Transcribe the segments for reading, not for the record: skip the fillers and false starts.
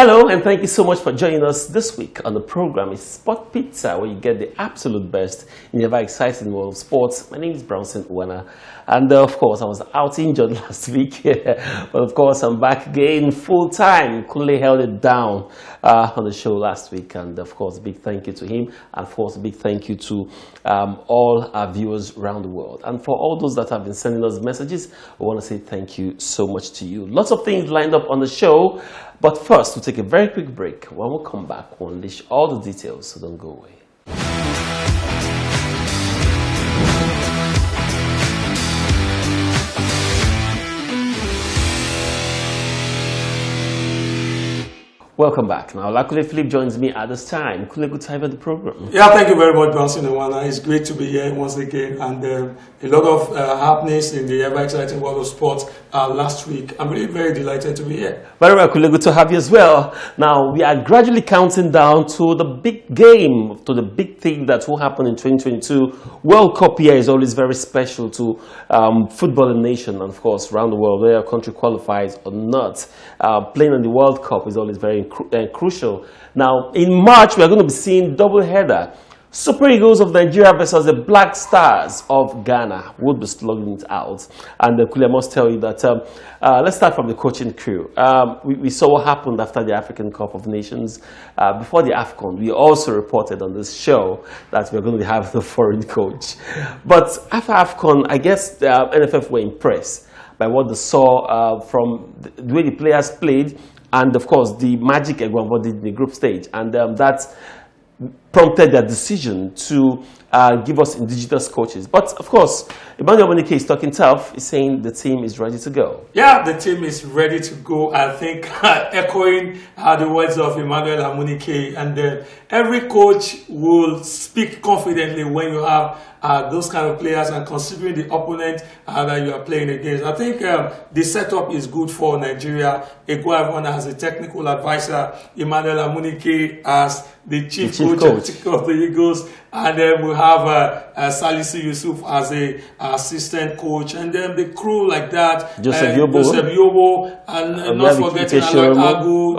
Hello, and thank you so much for joining us this week on the program. It's Sport Pizza, where you get the absolute best in the ever exciting world of sports. My name is Brownson Uwana, and of course, I was out injured last week, but of course, I'm back again full time. Kule held it down on the show last week, and of course, a big thank you to him, and of course, a big thank you to all our viewers around the world. And for all those that have been sending us messages, I want to say thank you so much to you. Lots of things lined up on the show. But first, we'll take a very quick break. When we come back, we'll unleash all the details, so don't go away. Welcome back. Now, luckily, Philip joins me at this time. Kule, good to have you on the program. Yeah, thank you very much, Brownson Uwana. It's great to be here once again, and a lot of happenings in the ever-exciting world of sports last week. I'm really very delighted to be here. Very well, Kule, good to have you as well. Now, we are gradually counting down to the big game, to the big thing that will happen in 2022. World Cup year is always very special to football in nation, and of course, around the world, whether a country qualifies or not. Playing in the World Cup is always very crucial. Now, in March, we are going to be seeing double header. Super Eagles of Nigeria versus the Black Stars of Ghana would be slugging it out. And I must tell you that, let's start from the coaching crew. We saw what happened after the African Cup of Nations. Before the AFCON, we also reported on this show that we're going to have the foreign coach. But after AFCON, I guess the NFF were impressed by what they saw from the way the players played, and of course the magic Egwambo did in the group stage, and that prompted their decision to give us indigenous coaches. But of course, Emmanuel Amuneke is talking tough. He's saying the team is ready to go. Yeah, the team is ready to go. I think echoing the words of Emmanuel Amuneke, and every coach will speak confidently when you have those kind of players, and considering the opponent that you are playing against. I think the setup is good for Nigeria. Egwuavon as a technical advisor, Emmanuel Amuneke as the chief coach of the Eagles, and then we have Salisu Yusuf as a assistant coach, and then the crew like that, Joseph Yobo, and not forgetting Aloy Agu,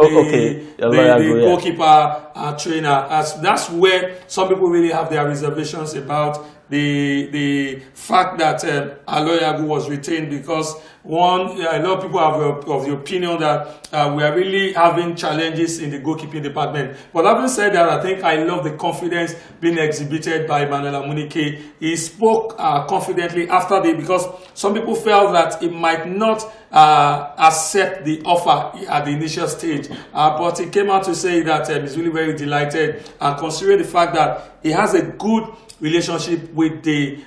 the goalkeeper trainer. That's where some people really have their reservations about the fact that Aloy Agu was retained, because a lot of people have of the opinion that we are really having challenges in the goalkeeping department. But having said that, I think I love the confidence being exhibited by Emmanuel Amuneke. He spoke confidently after because some people felt that he might not accept the offer at the initial stage, but he came out to say that he's really very delighted, and considering the fact that he has a good relationship with the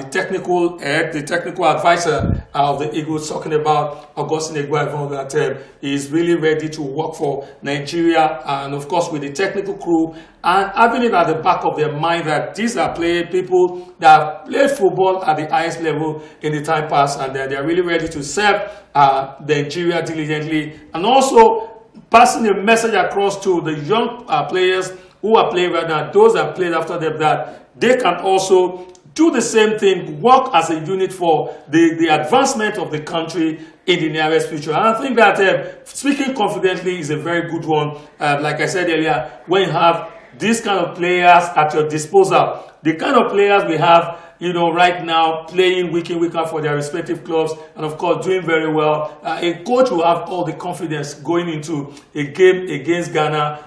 technical head, the technical advisor of the Eagles, talking about Augustine Egwuavon, that is really ready to work for Nigeria, and of course with the technical crew, and having it at the back of their mind that these are people that have played football at the highest level in the time past, and they are really ready to serve Nigeria diligently, and also passing a message across to the young players who are playing right now, those that played after them, that they can also do the same thing, work as a unit for the advancement of the country in the nearest future. And I think that speaking confidently is a very good one. Like I said earlier, when you have these kind of players at your disposal, the kind of players we have, right now, playing week in, week out for their respective clubs, and of course doing very well. A coach will have all the confidence going into a game against Ghana.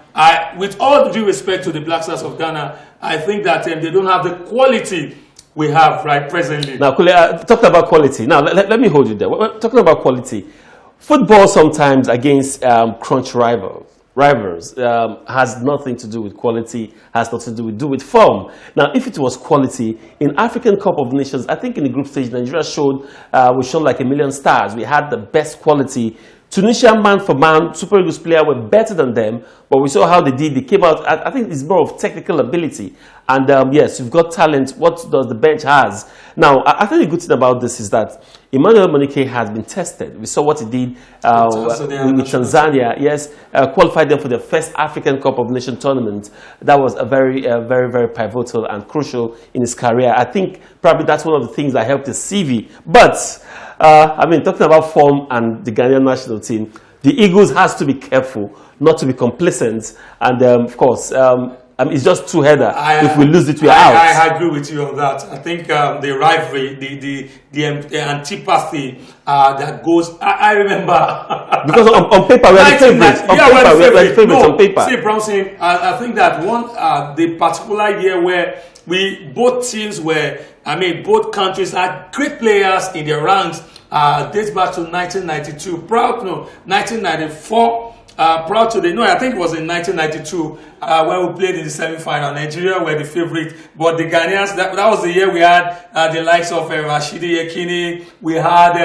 With all due respect to the Black Stars of Ghana, I think that they don't have the quality we have right presently. Now, talking about quality. Now, let me hold you there. We're talking about quality. Football sometimes against crunch rivals has nothing to do with quality, has nothing to do with form. Now, if it was quality, in African Cup of Nations, I think in the group stage, Nigeria we showed like 1 million stars. We had the best quality. Tunisia, man for man, Super Eagles player were better than them, but we saw how they did. They came out. I think it's more of technical ability. And yes, you've got talent. What does the bench has? Now, I think the good thing about this is that Emmanuel Amuneke has been tested. We saw what he did with Tanzania. Yes, qualified them for the first African Cup of Nations tournament. That was a very, very pivotal and crucial in his career. I think probably that's one of the things that helped his CV. But I mean, talking about form and the Ghanaian national team, the Eagles has to be careful not to be complacent, and of course. It's just two-header. If we lose it, we are out. I agree with you on that. I think the rivalry, the antipathy that goes. I remember because on paper we are the favorites. On paper we are the favorites. On paper, see, Bronson, I think that the particular year where both teams were, both countries had great players in their ranks. Dates back to 1992. 1994. Proud today. No, I think it was in 1992 when we played in the semi-final. Nigeria were the favorite, but the Ghanaians. That was the year we had the likes of Rashidi Yekini. We had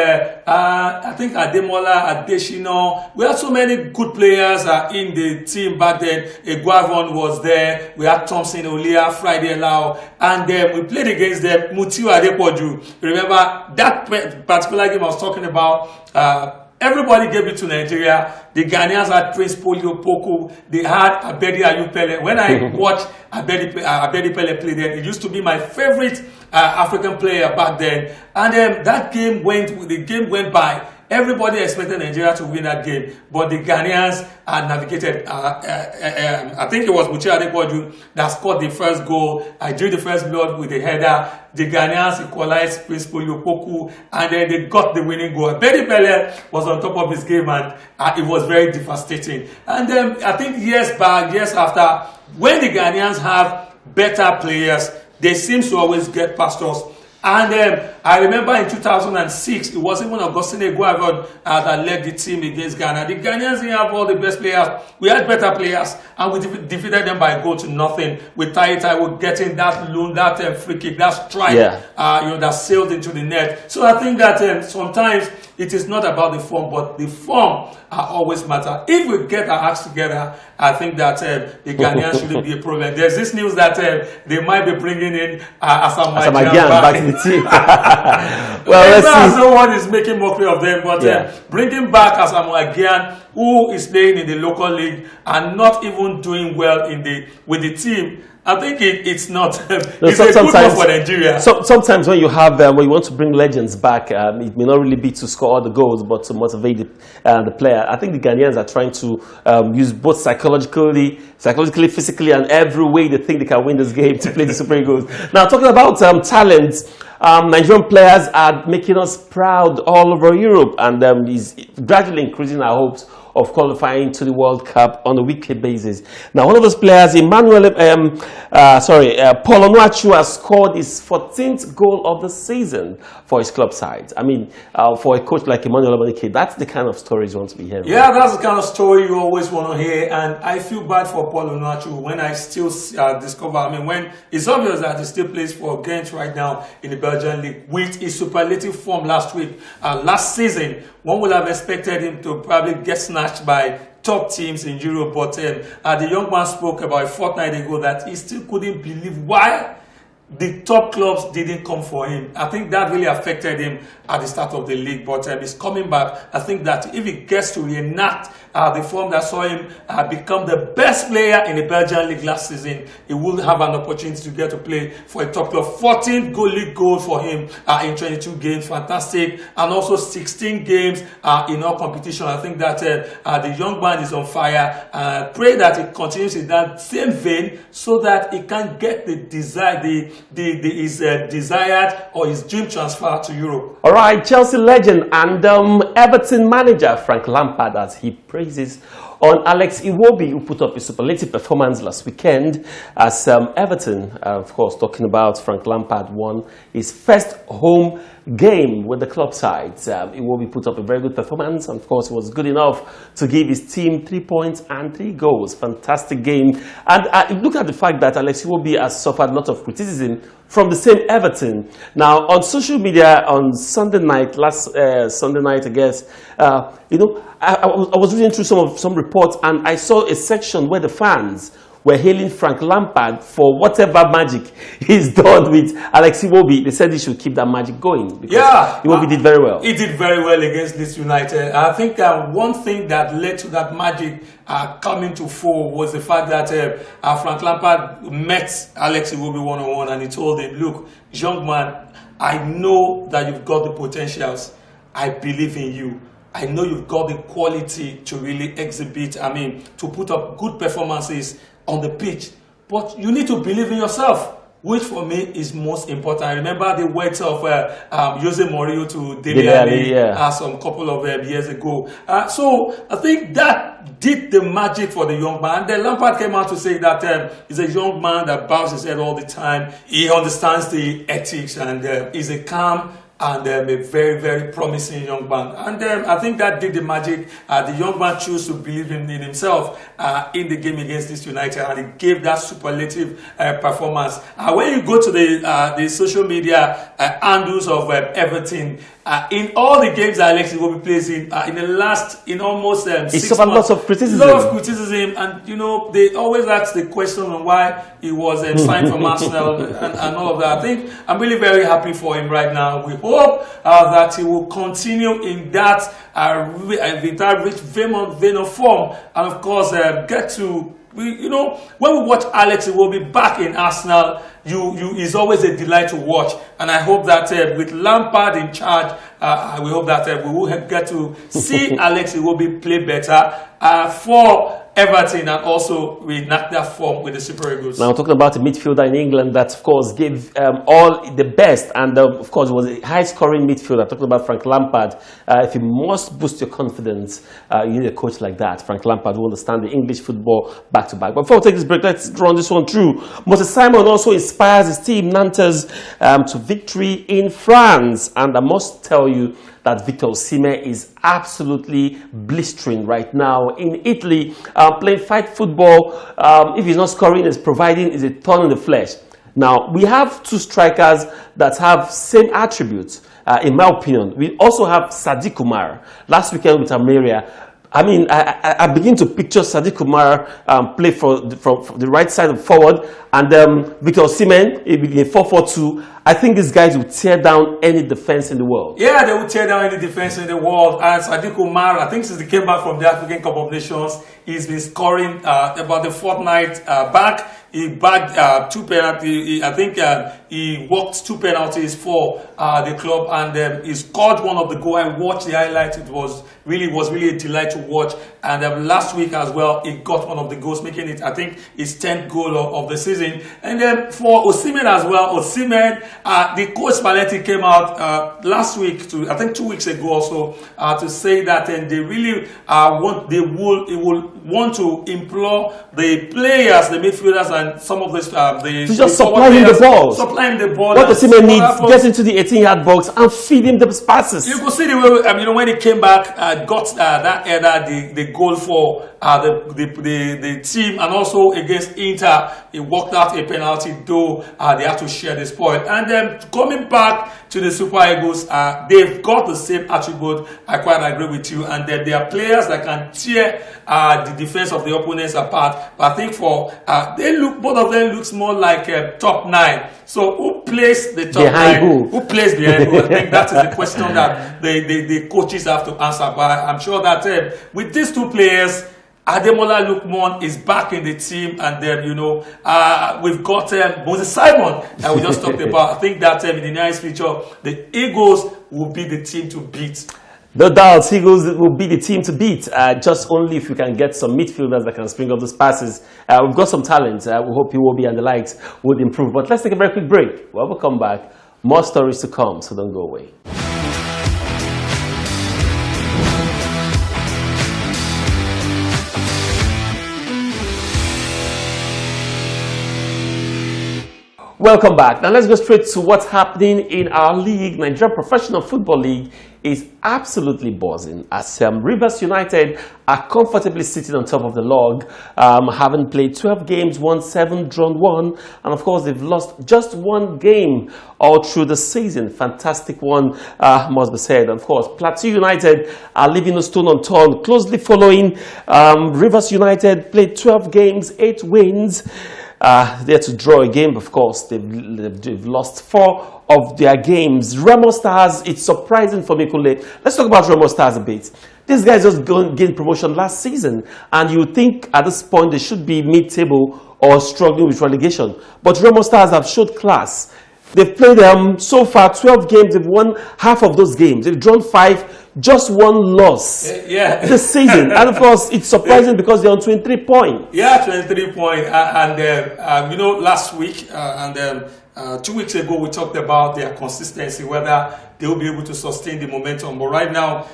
I think Ademola, Adesina. We had so many good players in the team back then. Guavon was there. We had Thompson, Olia, Friday Lau, and we played against them. Mutiu Adepoju. Remember that particular game I was talking about? Everybody gave it to Nigeria. The Ghanaians had Prince Polio Poku. They had Abedi Ayupele. When I watched Abedi Pele play then, it used to be my favorite African player back then. And the game went by. Everybody expected Nigeria to win that game, but the Ghanaians had navigated. I think it was Mutiu Adepoju that scored the first goal. I drew the first blood with the header. The Ghanaians equalized Prince Polio Poku, and then they got the winning goal. Abedi Pele was on top of his game, and it was very devastating. And then I think years after, when the Ghanaians have better players, they seem to always get past us. And I remember in 2006, it was even Augustine Guavon that led the team against Ghana. The Ghanaians didn't have all the best players. We had better players, and we defeated them by a goal to nothing. With Taita getting that loan, that free kick, that strike, that sailed into the net. So I think that sometimes it is not about the form, but the form always matter. If we get our acts together, I think that the Ghanaians shouldn't be a problem. There's this news that they might be bringing in Asamoah back in the team. Well, let's see. Someone is making mockery of them, but bringing back Asamoah Gyan, who is playing in the local league and not even doing well with the team. I think it's not. It's a good one for Nigeria. Sometimes when you have when you want to bring legends back, it may not really be to score all the goals, but to motivate the player. I think the Ghanaians are trying to use both psychologically, physically, and every way they think they can win this game to play the Super Eagles. Now, talking about talent, Nigerian players are making us proud all over Europe, and is gradually increasing our hopes of qualifying to the World Cup on a weekly basis. Now, one of those players, Emmanuel, Paul Onuachu, has scored his 14th goal of the season for his club side. For a coach like Emmanuel Amuneke, that's the kind of stories you want to be hearing. Yeah, that's the kind of story you always want to hear, and I feel bad for Paul Onuachu when I still discover, when it's obvious that he still plays for Ghent right now in the Belgian league with his superlative form last season. One would have expected him to probably get snatched by top teams in Europe, but the young man spoke about a fortnight ago that he still couldn't believe why the top clubs didn't come for him. I think that really affected him at the start of the league, but he's coming back. I think that if he gets to reenact the form that saw him become the best player in the Belgian league last season, he will have an opportunity to get to play for a top club. 14 league goals for him in 22 games, fantastic, and also 16 games in all competition. I think that the young man is on fire. Pray that he continues in that same vein so that he can get the desired or his dream transfer to Europe. All right, Chelsea legend and Everton manager Frank Lampard, as he praises on Alex Iwobi, who put up a superlative performance last weekend as Everton, of course, talking about Frank Lampard, won his first home game with the club side. Iwobi put up a very good performance, and of course, it was good enough to give his team 3 points and 3 goals. Fantastic game. And look at the fact that Alex Iwobi has suffered a lot of criticism from the same Everton. Now, on social media on Sunday night, last Sunday night, I guess, I was reading through some reports, and I saw a section where the fans were hailing Frank Lampard for whatever magic he's done with Alex Iwobi. They said he should keep that magic going because Iwobi did very well. He did very well against Leeds United. I think one thing that led to that magic coming to fore was the fact that Frank Lampard met Alex Iwobi one-on-one, and he told him, look, young man, I know that you've got the potentials. I believe in you. I know you've got the quality to really exhibit, I mean, to put up good performances on the pitch. But you need to believe in yourself, which for me is most important. I remember the words of Jose Mourinho to Dele Alli some couple of years ago. So I think that did the magic for the young man. And then Lampard came out to say that he's a young man that bows his head all the time. He understands the ethics and is a calm and a very, very promising young man. And I think that did the magic. The young man chose to believe in himself in the game against this United, and he gave that superlative performance. When you go to the social media handles of Everton, in all the games that Alex Iwobi plays in almost 6 months, he suffered lots of criticism. Lot of criticism, and you know they always ask the question on why he was signed from Arsenal and all of that. I think I'm really very happy for him right now. We hope that he will continue in that rich vein of form, and of course get to. When we watch Alex Iwobi back in Arsenal, is always a delight to watch. And I hope that with Lampard in charge, we hope that we will get to see Alex Iwobi play better for Everton, and also reenact that form with the Super Eagles. Now, talking about a midfielder in England that, of course, gave all the best, and of course, was a high-scoring midfielder. Talking about Frank Lampard, if you must boost your confidence, you need a coach like that. Frank Lampard will understand the English football back-to-back. But before we take this break, let's run this one through. Moses Simon also inspires his team, Nantes, to victory in France. And I must tell you that Victor Osimhen is absolutely blistering right now in Italy, playing fight football. If he's not scoring, is a thorn in the flesh. Now, we have two strikers that have same attributes, in my opinion. We also have Sadiq Umar. Last weekend with Almeria, I mean, I begin to picture Sadiq Umar play from the right side of forward, and Victor Osimhen in 4-4-2. I think these guys will tear down any defense in the world. Yeah, they will tear down any defense in the world. And Sadiq Umar, I think since he came back from the African Cup of Nations, he's been scoring about a fortnight back. He bagged 2 penalties. I think he walked 2 penalties for the club, and he scored one of the goals. I watched the highlights. It was really a delight to watch. And last week as well, he got one of the goals, making it, I think, his 10th goal of the season. And then for Osimhen as well, the coach Spalletti came out last week, I think 2 weeks ago also, to say that they really will want to implore the players, the midfielders, and some of to just supply him the ball. Supply him the ball. What Osimhen needs, get into the 18-yard box and feed him the passes. You could see the way, when he came back, got that header, the goal for the team, and also against Inter, he worked out a penalty, though they had to share the spoil. And then coming back to the Super Eagles, they've got the same attribute. I quite agree with you, and they are players that can tear the defense of the opponents apart. But I think both of them looks more like top 9. So who plays the top behind 9? Who plays behind who? I think that is the question that the coaches have to answer. But I'm sure that with these two players, Ademola Lookman is back in the team, and then we've got Moses Simon that we just talked about. I think that in the nearest future, the Eagles will be the team to beat. No doubt, Eagles will be the team to beat. Just only if we can get some midfielders that can spring up those passes. We've got some talent. We hope Iwobi and the likes would improve. But let's take a very quick break. When we come back, more stories to come, so don't go away. Welcome back. Now let's go straight to what's happening in our league. Nigeria Professional Football League is absolutely buzzing as Rivers United are comfortably sitting on top of the log, having played 12 games, won 7, drawn 1, and of course they've lost just 1 game all through the season. Fantastic one, must be said. Of course, Plateau United are leaving a stone unturned, closely following. Rivers United played 12 games, 8 wins. There to draw a game, of course. They've lost 4 of their games. Remo Stars, it's surprising for me, Kule. Let's talk about Remo Stars a bit. These guys just gained promotion last season, and you think at this point they should be mid-table or struggling with relegation. But Remo Stars have showed class. They've played so far 12 games. They've won half of those games. They've drawn 5. just one loss this season. And of course, it's surprising because they're on 23 points. Yeah, 23 points. You know, last week and 2 weeks ago, we talked about their consistency, whether they will be able to sustain the momentum. But right now,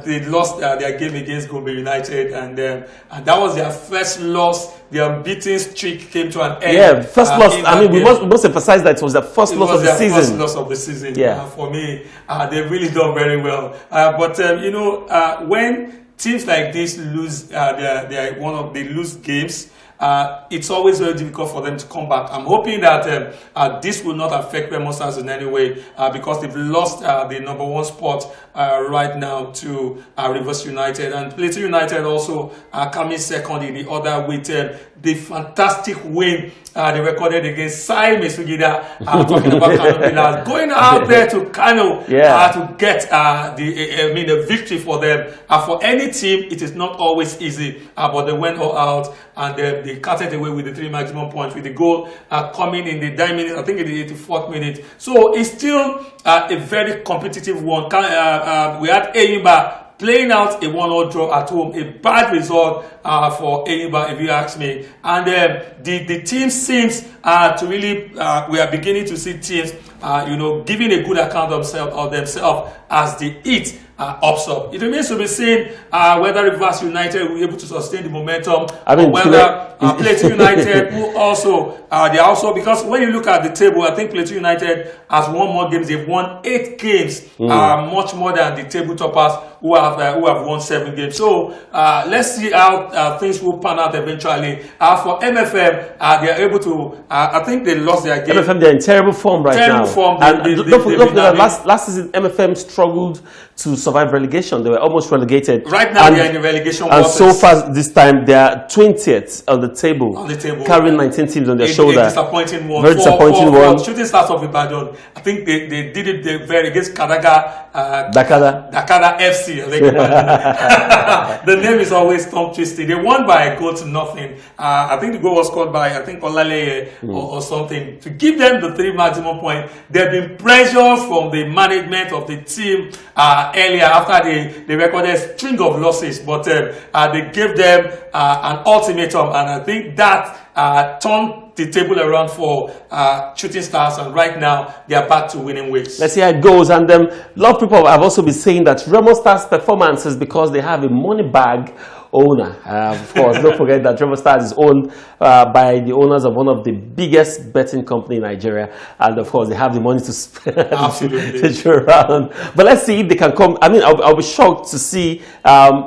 they lost their game against Gombe United, and that was their first loss. The unbeaten streak came to an end. Yeah, first loss. I mean, we must emphasize that it was the first loss of the season. First loss of the season. Yeah, for me, they've really done very well. You know, when teams like this lose, they lose games. It's always very difficult for them to come back. I'm hoping that this will not affect Remo Stars in any way because they've lost the number 1 spot right now to Rivers United, and Plateau United also coming second in the order with the fantastic win they recorded against Sai Mesugida, talking about Kano Pillars, going out there to Kano to get the victory for them. For any team, it is not always easy, but they went all out and they carted away with the 3 maximum points, with the goal coming in the 9 minutes, I think in the 84th minute. So it's still a very competitive one. We had Enyimba playing out a 1-1 draw at home, a bad result for Enyimba, if you ask me. And the team seems to really, we are beginning to see teams, giving a good account of themselves as they eat ups up. It remains to be seen whether Rivers United will be able to sustain the momentum, or whether Plateau United will also, because when you look at the table, I think Plateau United has won more games. They've won 8 games, much more than the table toppers who have won 7 games. So let's see how things will pan out eventually. For MFM, they are able to, I think they lost their game. MFM, they're in terrible form right now. Don't forget, last season, MFM struggled to survive relegation. They were almost relegated. Right now, they're in the relegation and waters. So far this time, they are 20th on the table, carrying 19 teams on their shoulder. A disappointing one. Very disappointing one. Shooting Stars of Ibadan, I think they did it very against Dakada FC. I think the name is always tongue twisted. They won by a goal to nothing. I think the goal was scored by Olaleye or something to give them the 3 maximum point. There have been pressure from the management of the team earlier after they recorded a string of losses, but they gave them an ultimatum, and I think that turned the table around for Shooting Stars, and right now they are back to winning ways. Let's see how it goes. And a lot of people have also been saying that Remo Stars' performance is because they have a money bag owner. Of course, don't forget that Remo Stars is owned by the owners of one of the biggest betting company in Nigeria, and of course they have the money to spend to around. But let's see if they can come. I mean, I'll be shocked to see.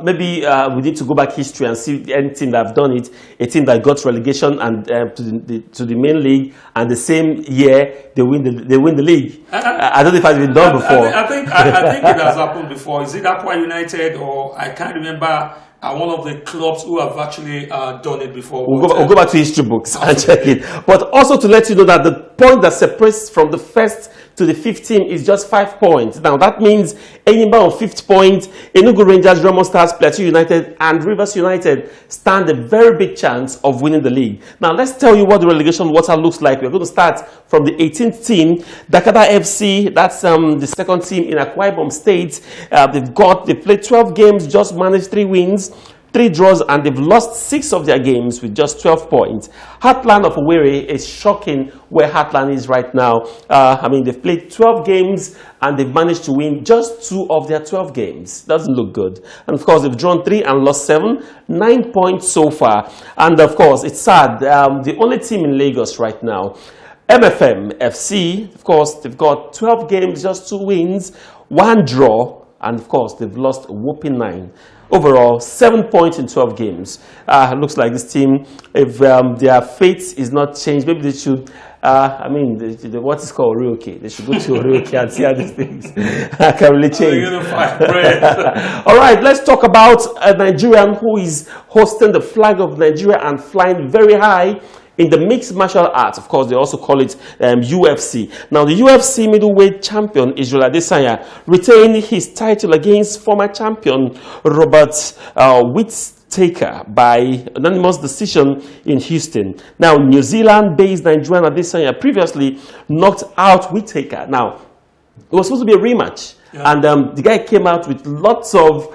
Maybe we need to go back history and see any team that have done it. A team that got relegation and to the main league, and the same year they win the league. I don't know if it's been done before. I think it has happened before. Is it Aqua United, or I can't remember? One of the clubs who have actually done it before. We'll go back to history books and check it. But also to let you know that the point that separates from the first to the 15th is just 5 points. Now that means Enyimba on 5th point, Enugu Rangers, Remo Stars, Plateau United, and Rivers United stand a very big chance of winning the league. Now let's tell you what the relegation water looks like. We're going to start from the 18th team, Dakada FC. That's the second team in Akwa Ibom State. They've played 12 games, just managed 3 wins, 3 draws, and they've lost 6 of their games with just 12 points. Heartland of Owerri is shocking where Heartland is right now. I mean, they've played 12 games and they've managed to win just 2 of their 12 games. Doesn't look good. And of course, they've drawn 3 and lost 7, 9 points so far. And of course, it's sad. The only team in Lagos right now, MFM FC, of course, they've got 12 games, just 2 wins, 1 draw, and of course, they've lost a whopping 9. Overall, 7 points in 12 games. Looks like this team, if their fate is not changed, maybe they should, what is called Orioke. They should go to Orioke and see how these things can really change. All right, let's talk about a Nigerian who is hosting the flag of Nigeria and flying very high in the mixed martial arts. Of course, they also call it UFC. Now, the UFC middleweight champion, Israel Adesanya, retained his title against former champion Robert Whittaker by unanimous decision in Houston. Now, New Zealand-based Nigerian Adesanya previously knocked out Whittaker. Now, it was supposed to be a rematch. And the guy came out with lots of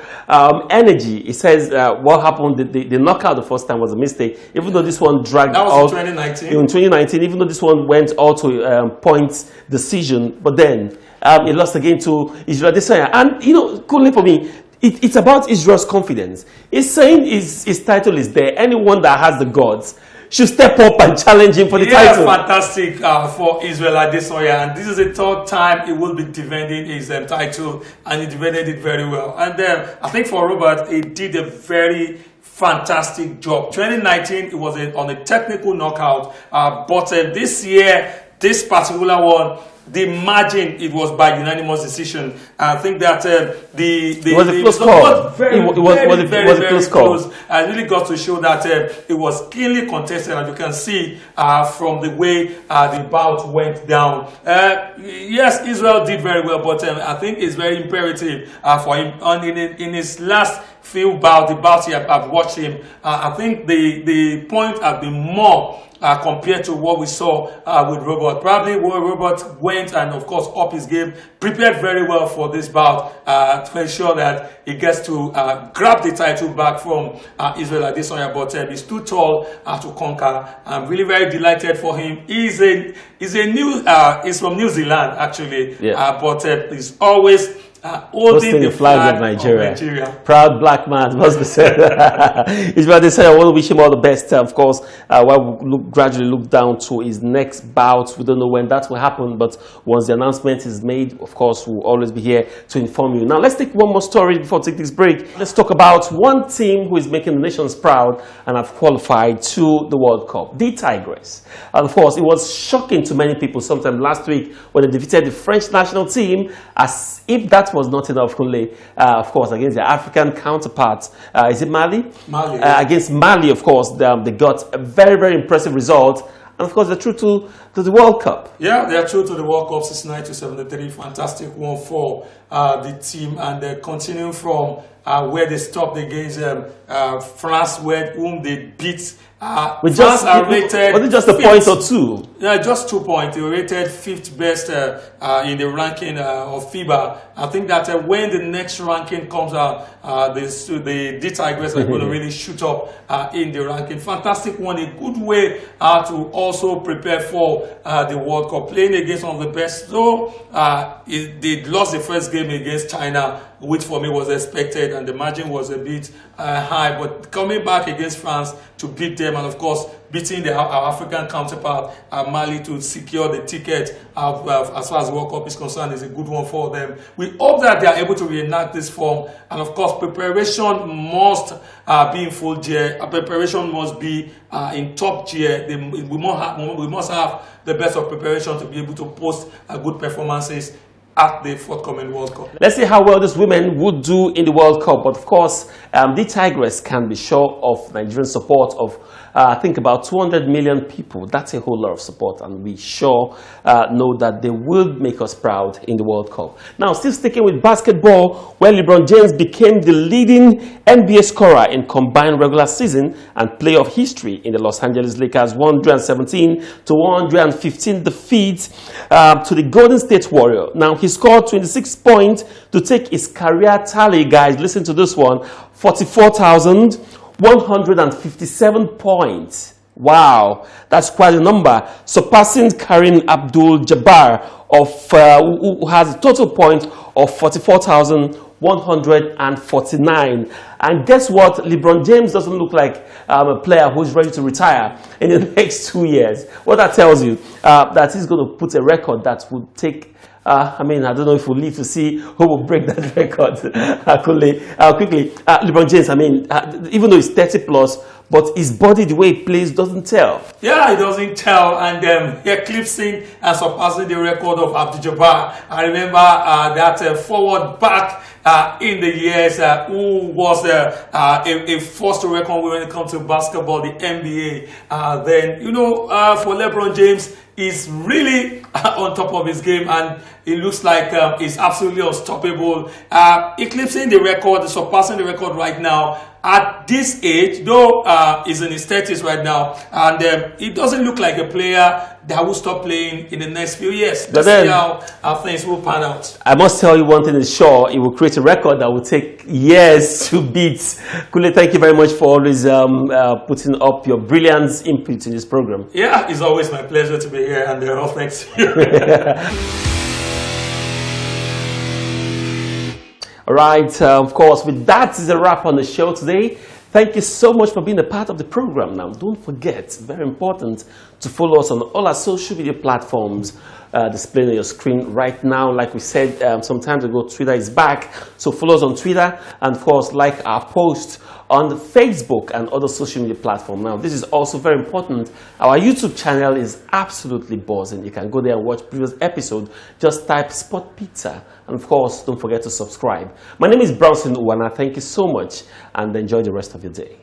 energy. He says what happened, the knockout the first time was a mistake, even though this one dragged out. That was in 2019. In 2019, even though this one went all to points decision, but then he lost again to Israel Adesanya. And, you know, coolly for me, it's about Israel's confidence. He's saying his title is there. Anyone that has the gods should step up and challenge him for the title. Fantastic for Israel Adesanya, and this is the third time he will be defending his title, and he defended it very well. And I think for Robert, he did a very fantastic job. 2019, it was on a technical knockout, but this year, this particular one, the margin, it was by unanimous decision. I think that it was a close call. It was a close call. I really got to show that it was keenly contested, and you can see from the way the bout went down. Yes, Israel did very well, but I think it's very imperative for him. And in his last few bouts, the bouts I've watched him, I think the point have been more compared to what we saw with Robert. Probably where Robert went and, of course, up his game, prepared very well for this bout to ensure that he gets to grab the title back from Israel Adesanya. But he's too tall to conquer. I'm really very delighted for him. He's from New Zealand, actually, but he's always holding the flag of Nigeria. Proud black man, must be said. Israel Adesanya, I want to wish him all the best. Of course, while we gradually look down to his next bout. We don't know when that will happen, but once the announcement is made, of course, we'll always be here to inform you. Now, let's take one more story before we take this break. Let's talk about one team who is making the nations proud and have qualified to the World Cup, the Tigress. And of course, it was shocking to many people sometime last week when they defeated the French national team, as if that was not enough, Kunle, of course, against their African counterparts. Is it Mali? Mali. Against Mali, of course, they got a very, very impressive result. And of course, they're true to the World Cup. Yeah, they're true to the World Cup since 1973. Fantastic one for the team. And they're continuing from where they stopped against France, whom they beat. Was it just a point or two? Yeah, just 2 points. They were rated 5th best in the ranking of FIBA. I think that when the next ranking comes out, the Tigress are going to really shoot up in the ranking. Fantastic one, a good way to also prepare for the World Cup. Playing against one of the best, though they lost the first game against China, which for me was expected, and the margin was a bit high. But coming back against France to beat them, and of course beating our African counterpart Mali to secure the ticket as far as the World Cup is concerned is a good one for them. We hope that they are able to reenact this form, and of course preparation must be in full gear. Preparation must be in top gear. We must have the best of preparation to be able to post good performances at the forthcoming World Cup. Let's see how well these women would do in the World Cup. But of course, the Tigress can be sure of Nigerian support of, I think, about 200 million people. That's a whole lot of support, and we sure know that they will make us proud in the World Cup. Now, still sticking with basketball, where Lebron James became the leading NBA scorer in combined regular season and playoff history in the Los Angeles Lakers' 117-115 defeat to the Golden State Warriors. Now, he scored 26 points to take his career tally, guys. Listen to this one: 44,157 points. Wow, that's quite a number, surpassing Kareem Abdul-Jabbar who has a total point of 44,149. And guess what? LeBron James doesn't look like a player who's ready to retire in the next 2 years. What that tells you, that he's going to put a record that would take, I don't know if we'll live to see who will break that record quickly. LeBron James, even though he's 30 plus, but his body, the way he plays, doesn't tell. Yeah, it doesn't tell, and eclipsing and surpassing the record of Abdul-Jabbar. I remember that forward back in the years who was a force to reckon with when it comes to basketball, the NBA. For LeBron James, he's really on top of his game, and it looks like he's absolutely unstoppable. Eclipsing the record, surpassing the record right now. At this age, though he's in his 30s right now, and he doesn't look like a player that will stop playing in the next few years. But Let's see then, how things will pan out. I must tell you one thing is sure, it will create a record that will take years to beat. Kule, thank you very much for always putting up your brilliant input in this program. Yeah, it's always my pleasure to be here, and all thanks to you. All right, of course, with that is a wrap on the show today. Thank you so much for being a part of the program. Now, don't forget, very important, to follow us on all our social media platforms displayed on your screen right now. Like we said some time ago, Twitter is back. So follow us on Twitter, and of course, like our post on the Facebook and other social media platforms. Now, this is also very important. Our YouTube channel is absolutely buzzing. You can go there and watch previous episodes. Just type Sport Pizza. And of course, don't forget to subscribe. My name is Bronson Uwana. Thank you so much, and enjoy the rest of your day.